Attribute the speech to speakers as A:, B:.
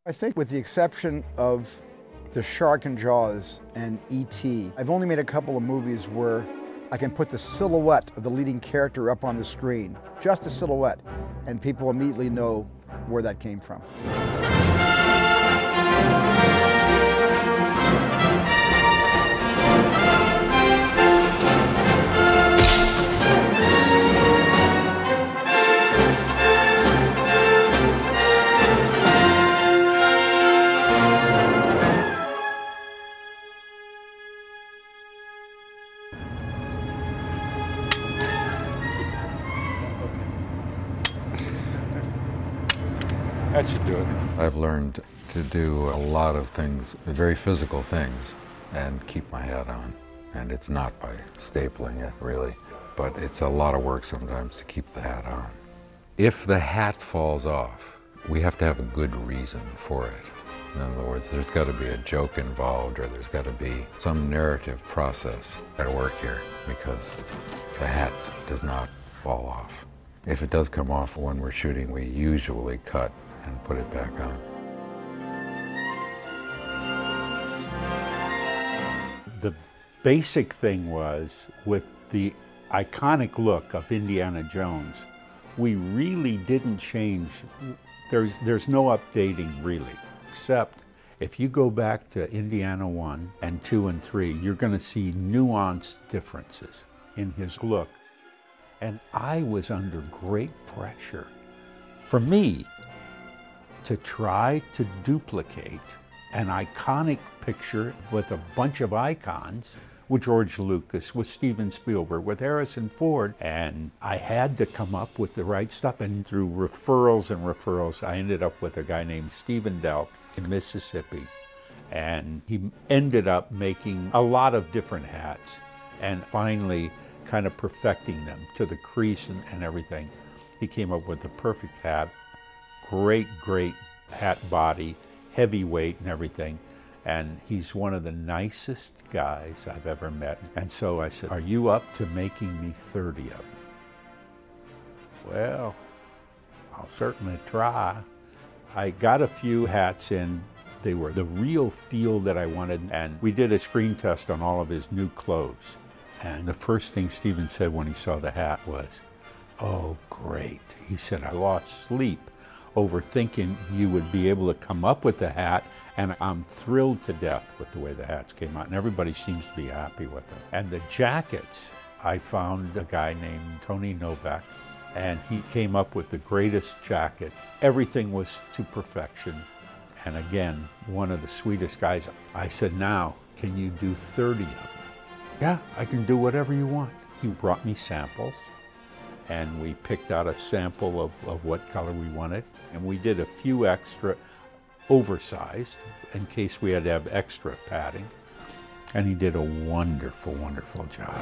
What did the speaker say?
A: I think with the exception of The Shark in Jaws and E.T., I've only made a couple of movies where I can put the silhouette of the leading character up on the screen, just a silhouette, and people immediately know where that came from.
B: That should do it.
C: I've learned to do a lot of things, very physical things, and keep my hat on. And it's not by stapling it, really, but it's a lot of work sometimes to keep the hat on. If the hat falls off, we have to have a good reason for it. In other words, there's got to be a joke involved, or there's got to be some narrative process at work here, because the hat does not fall off. If it does come off when we're shooting, we usually cut and put it back on.
B: The basic thing was, with the iconic look of Indiana Jones, we really didn't change. There's no updating really, except if you go back to Indiana 1 and 2 and 3, you're going to see nuanced differences in his look. And I was under great pressure, for me, to try to duplicate an iconic picture with a bunch of icons with George Lucas, with Steven Spielberg, with Harrison Ford. And I had to come up with the right stuff. And through referrals and referrals, I ended up with a guy named Stephen Delk in Mississippi. And he ended up making a lot of different hats and finally kind of perfecting them to the crease and everything. He came up with the perfect hat, great hat body, heavyweight and everything. And he's one of the nicest guys I've ever met. And so I said, "Are you up to making me 30 of them?" "Well, I'll certainly try." I got a few hats in. They were the real feel that I wanted. And we did a screen test on all of his new clothes. And the first thing Steven said when he saw the hat was, "Oh, great." He said, "I lost sleep over thinking you would be able to come up with the hat, and I'm thrilled to death with the way the hats came out." And everybody seems to be happy with them. And the jackets, I found a guy named Tony Novak, and he came up with the greatest jacket. Everything was to perfection. And again, one of the sweetest guys. I said, "Now, can you do 30 of them?" "Yeah, I can do whatever you want." He brought me samples, and we picked out a sample of what color we wanted. And we did a few extra oversized in case we had to have extra padding. And he did a wonderful, wonderful job.